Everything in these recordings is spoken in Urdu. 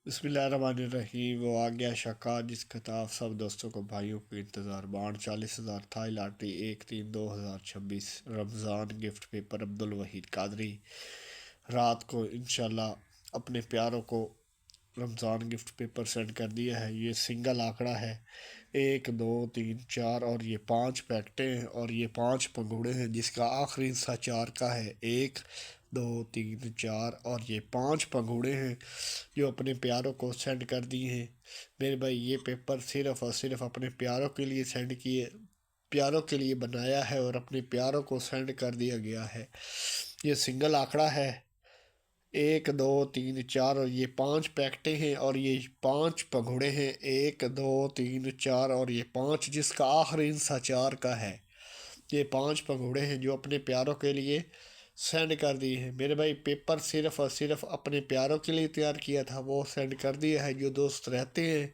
بسم اللہ الرحمن الرحیم۔ وہ آ گیا شکا جس خطاب سب دوستوں کو بھائیوں کو انتظار، بانڈ 40,000 تھائی لاٹری 1/3/2026 رمضان گفٹ پیپر عبدالوحید قادری۔ رات کو انشاءاللہ اپنے پیاروں کو رمضان گفٹ پیپر سینڈ کر دیا ہے۔ یہ سنگل آنکڑا ہے، 1 2 3 4 اور یہ 5 پیکٹیں ہیں اور یہ 5 پنگوڑے ہیں جس کا آخری حصہ 4 کا ہے۔ 1 2 3 4 اور یہ 5 پنگوڑے ہیں جو اپنے پیاروں کو سینڈ کر دی ہیں۔ میرے بھائی یہ پیپر صرف اور صرف اپنے پیاروں کے لیے سینڈ کیے، پیاروں کے لیے بنایا ہے اور اپنے پیاروں کو سینڈ کر دیا گیا ہے۔ یہ سنگل آنکڑا ہے، 1 2 3 4 اور یہ 5 پیکٹیں ہیں اور یہ 5 پگھوڑے ہیں، 1 2 3 4 اور یہ 5 جس کا آخری حصہ 4 کا ہے۔ یہ 5 پگھوڑے ہیں جو اپنے پیاروں کے لیے سینڈ کر دی ہیں۔ میرے بھائی پیپر صرف اور صرف اپنے پیاروں کے لیے تیار کیا تھا، وہ سینڈ کر دیا ہے۔ جو دوست رہتے ہیں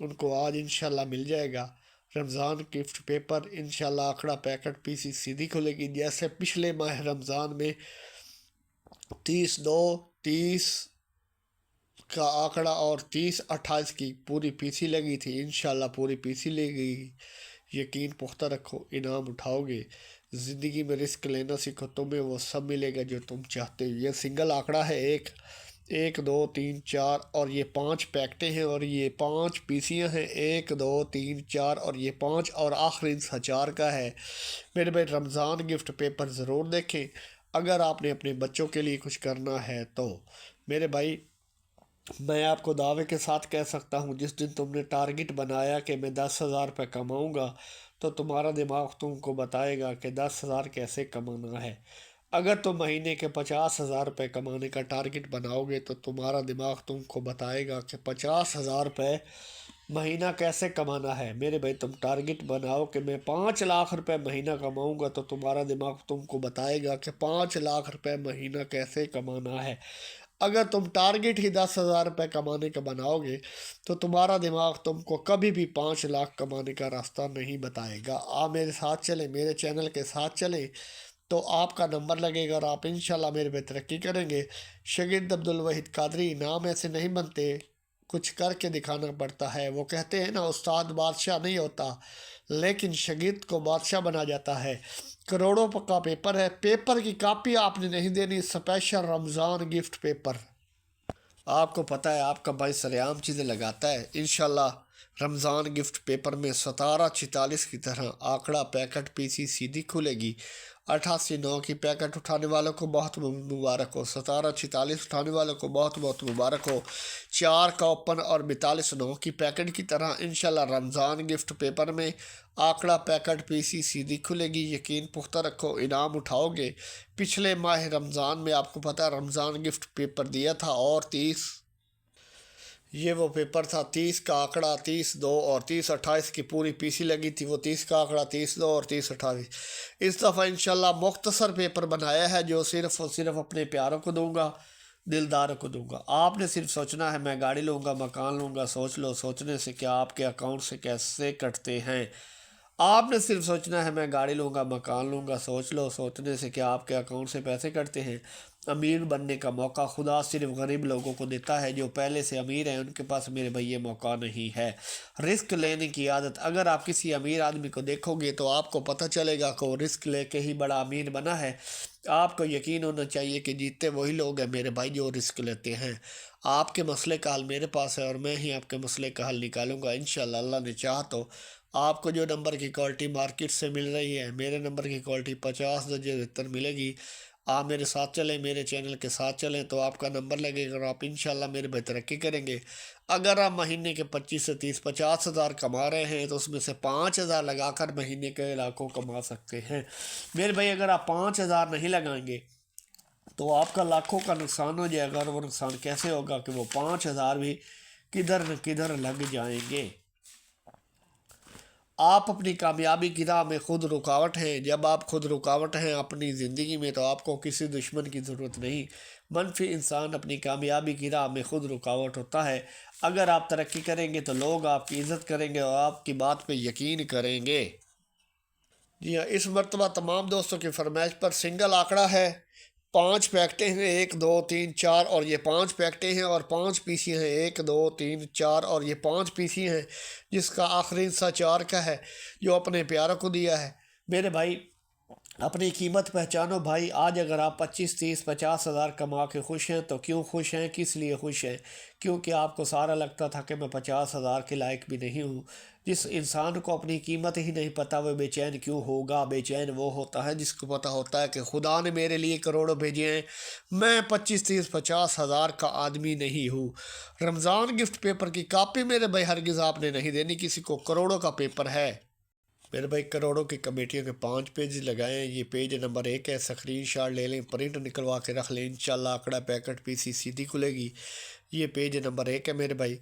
ان کو آج انشاءاللہ مل جائے گا رمضان گفٹ پیپر۔ انشاءاللہ آنکڑا پیکٹ پی سی سیدھی کھلے گی، جیسے پچھلے ماہ رمضان میں 30/2/30 کا آنکڑا اور 30/28 کی پوری پی سی لگی تھی۔ انشاءاللہ پوری پی سی لے گئی، یقین پختہ رکھو انعام اٹھاؤ گے۔ زندگی میں رسک لینا سیکھو، تمہیں وہ سب ملے گا جو تم چاہتے ہو۔ یہ سنگل آنکڑا ہے، 1 2 3 4 اور یہ 5 پیکٹیں ہیں اور یہ 5 پیسیاں ہیں، 1 2 3 4 اور یہ 5 اور آخری حصہ 4 کا ہے۔ میرے بھائی رمضان گفٹ پیپر ضرور دیکھیں۔ اگر آپ نے اپنے بچوں کے لیے کچھ کرنا ہے تو میرے بھائی میں آپ کو دعوے کے ساتھ کہہ سکتا ہوں، جس دن تم نے ٹارگٹ بنایا کہ میں 10,000 روپے کماؤں گا تو تمہارا دماغ تم کو بتائے گا کہ 10,000 کیسے کمانا ہے۔ اگر تم مہینے کے 50,000 روپے کمانے کا ٹارگٹ بناؤ گے تو تمہارا دماغ تم کو بتائے گا کہ 50,000 روپے مہینہ کیسے کمانا ہے۔ میرے بھائی تم ٹارگٹ بناؤ کہ میں 5 لاکھ روپے مہینہ کماؤں گا تو تمہارا دماغ تم کو بتائے گا کہ 5 لاکھ روپے مہینہ کیسے کمانا ہے۔ اگر تم ٹارگٹ ہی 10,000 روپے کمانے کا بناؤ گے تو تمہارا دماغ تم کو کبھی بھی 5 لاکھ کمانے کا راستہ نہیں بتائے گا۔ آپ میرے ساتھ چلیں، میرے چینل کے ساتھ چلیں تو آپ کا نمبر لگے گا اور آپ انشاءاللہ میرے پہ ترقی کریں گے۔ شاگرد عبدالوحید قادری نام ایسے نہیں بنتے، کچھ کر کے دکھانا پڑتا ہے۔ وہ کہتے ہیں نا، استاد بادشاہ نہیں ہوتا لیکن شاگرد کو بادشاہ بنا جاتا ہے۔ کروڑوں کا پیپر ہے، پیپر کی کاپی آپ نے نہیں دینی، اسپیشل رمضان گفٹ پیپر۔ آپ کو پتہ ہے آپ کا بھائی سریعام چیزیں لگاتا ہے۔ انشاءاللہ رمضان گفٹ پیپر میں 17/46 کی طرح آنکڑا پیکٹ پی سی سیدھی کھلے گی۔ 88/9 کی پیکٹ اٹھانے والوں کو بہت مبارک ہو، 17/46 اٹھانے والوں کو بہت بہت مبارک ہو۔ 4 کا اوپن اور 42/9 کی پیکٹ کی طرح انشاءاللہ رمضان گفٹ پیپر میں آنکڑا پیکٹ پی سی سیدھی کھلے گی، یقین پختہ رکھو انعام اٹھاؤ گے۔ پچھلے ماہ رمضان میں آپ کو پتہ ہے رمضان گفٹ پیپر دیا تھا اور 30 یہ وہ پیپر تھا، 30 کا آنکڑا 30/2 اور 30/28 کی پوری پی سی لگی تھی۔ وہ 30 کا آنکڑا 30/2 اور 30/28 اس دفعہ انشاءاللہ مختصر پیپر بنایا ہے جو صرف اور صرف اپنے پیاروں کو دوں گا، دلداروں کو دوں گا۔ آپ نے صرف سوچنا ہے میں گاڑی لوں گا، مکان لوں گا۔ سوچ لو، سوچنے سے کیا آپ کے اکاؤنٹ سے کیسے کٹتے ہیں۔ آپ نے صرف سوچنا ہے میں گاڑی لوں گا، مکان لوں گا۔ سوچ لو، سوچنے سے کیا آپ کے اکاؤنٹ سے پیسے کٹتے ہیں۔ امیر بننے کا موقع خدا صرف غریب لوگوں کو دیتا ہے، جو پہلے سے امیر ہیں ان کے پاس میرے بھائی یہ موقع نہیں ہے۔ رسک لینے کی عادت، اگر آپ کسی امیر آدمی کو دیکھو گے تو آپ کو پتہ چلے گا کہ وہ رسک لے کے ہی بڑا امیر بنا ہے۔ آپ کو یقین ہونا چاہیے کہ جیتے وہی لوگ ہیں میرے بھائی جو رسک لیتے ہیں۔ آپ کے مسئلے کا حل میرے پاس ہے اور میں ہی آپ کے مسئلے کا حل نکالوں گا انشاءاللہ، اللہ نے چاہا تو۔ آپ کو جو نمبر کی کوالٹی مارکیٹ سے مل رہی ہے، میرے نمبر کی کوالٹی 50 درجے بہتر ملے گی۔ آپ میرے ساتھ چلیں، میرے چینل کے ساتھ چلیں تو آپ کا نمبر لگے گا اور آپ انشاءاللہ میرے پہ ترقی کریں گے۔ اگر آپ مہینے کے 25 سے 30 50,000 کما رہے ہیں تو اس میں سے 5,000 لگا کر مہینے کے لاکھوں کما سکتے ہیں۔ میرے بھائی اگر آپ 5,000 نہیں لگائیں گے تو آپ کا لاکھوں کا نقصان ہو جائے گا، اور وہ نقصان کیسے ہوگا کہ وہ 5,000 بھی کدھر نہ کدھر لگ جائیں گے۔ آپ اپنی کامیابی کی راہ میں خود رکاوٹ ہیں۔ جب آپ خود رکاوٹ ہیں اپنی زندگی میں تو آپ کو کسی دشمن کی ضرورت نہیں۔ منفی انسان اپنی کامیابی کی راہ میں خود رکاوٹ ہوتا ہے۔ اگر آپ ترقی کریں گے تو لوگ آپ کی عزت کریں گے اور آپ کی بات پہ یقین کریں گے۔ جی ہاں، اس مرتبہ تمام دوستوں کی فرمائش پر سنگل آنکڑا ہے، 5 پیکٹیں ہیں 1 2 3 4 اور یہ 5 پیکٹیں ہیں اور 5 پیسی ہیں 1 2 3 4 اور یہ 5 پیسی ہیں، جس کا آخری حصہ 4 کا ہے جو اپنے پیاروں کو دیا ہے۔ میرے بھائی اپنی قیمت پہچانو بھائی، آج اگر آپ 25 30 50 ہزار کما کے خوش ہیں تو کیوں خوش ہیں، کس لیے خوش ہیں؟ کیونکہ آپ کو سارا لگتا تھا کہ میں 50 ہزار کے لائق بھی نہیں ہوں۔ جس انسان کو اپنی قیمت ہی نہیں پتہ وہ بے چین کیوں ہوگا؟ بے چین وہ ہوتا ہے جس کو پتہ ہوتا ہے کہ خدا نے میرے لیے کروڑوں بھیجے ہیں، میں 25 30 50 ہزار کا آدمی نہیں ہوں۔ رمضان گفٹ پیپر کی کاپی میرے بھائی ہرگز آپ نے نہیں دینی کسی کو، کروڑوں کا پیپر ہے میرے بھائی۔ کروڑوں کی کمیٹیوں کے 5 پیج لگائیں، یہ پیج نمبر 1 ہے، اسکرین شاٹ لے لیں، پرنٹ نکلوا کے رکھ لیں، انشاءاللہ آکڑا پیکٹ پی سی سیدھی کھلے گی۔ یہ پیج نمبر 1 ہے میرے بھائی۔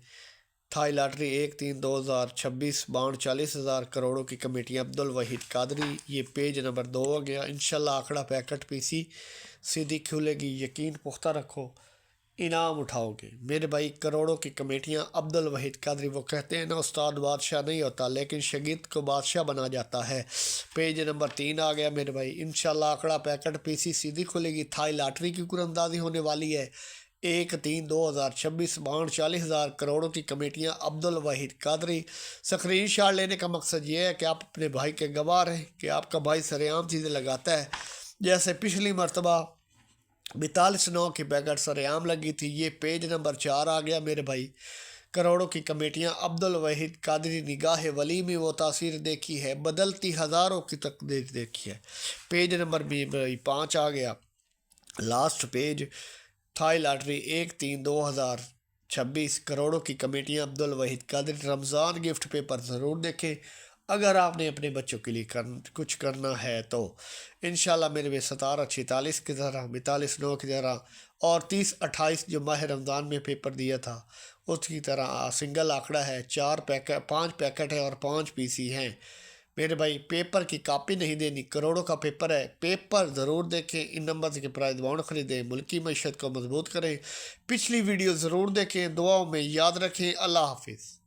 تھائی لاٹری 1/3/2026 بانڈ 40,000 کروڑوں کی کمیٹیاں عبدالوحید قادری، یہ پیج نمبر 2 ہو گیا۔ انشاءاللہ آکڑا پیکٹ پی سی سیدھی کھلے گی، یقین پختہ رکھو انعام اٹھاؤ گے میرے بھائی۔ کروڑوں کی کمیٹیاں عبدالوحید قادری، وہ کہتے ہیں نا استاد بادشاہ نہیں ہوتا لیکن شاگرد کو بادشاہ بنا جاتا ہے۔ پیج نمبر 3 آ گیا میرے بھائی۔ انشاءاللہ آکڑا پیکٹ پی سی سیدھی کھلے گی۔ تھائی لاٹری کی قراردادی ہونے والی ہے 1/3/2026 بانڈ 40,000 کروڑوں کی کمیٹیاں عبدالوحید قادری۔ اسکرین شاٹ لینے کا مقصد یہ ہے کہ آپ اپنے بھائی کے گواہ رہیں کہ آپ کا بھائی سرعام چیزیں لگاتا ہے، جیسے پچھلی مرتبہ 42.9 کی پیکٹ سرعام لگی تھی۔ یہ پیج نمبر 4 آ گیا میرے بھائی۔ کروڑوں کی کمیٹیاں عبدالوحید قادری، نگاہ ولی میں وہ تاثیر دیکھی ہے، بدلتی ہزاروں کی تقدیر دیکھی ہے۔ پیج نمبر 5 آ گیا، لاسٹ پیج۔ تھائی لاٹری 1/3/2026 کروڑوں کی کمیٹیاں عبدالوحید قادری۔ رمضان گفٹ پیپر ضرور دیکھیں اگر آپ نے اپنے بچوں کے لیے کچھ کرنا ہے تو۔ انشاءاللہ میرے بے 17/46 کی طرح 42/9 کی طرح اور 30/28 جو ماہ رمضان میں پیپر دیا تھا اس کی طرح سنگل آکڑا ہے، 5 پیکٹ ہے اور 5 پی سی ہیں میرے بھائی۔ پیپر کی کاپی نہیں دینی، کروڑوں کا پیپر ہے، پیپر ضرور دیکھیں، ان نمبر کے پرائز بانڈ خریدیں، ملکی معیشت کو مضبوط کریں۔ پچھلی ویڈیو ضرور دیکھیں، دعاؤں میں یاد رکھیں۔ اللہ حافظ۔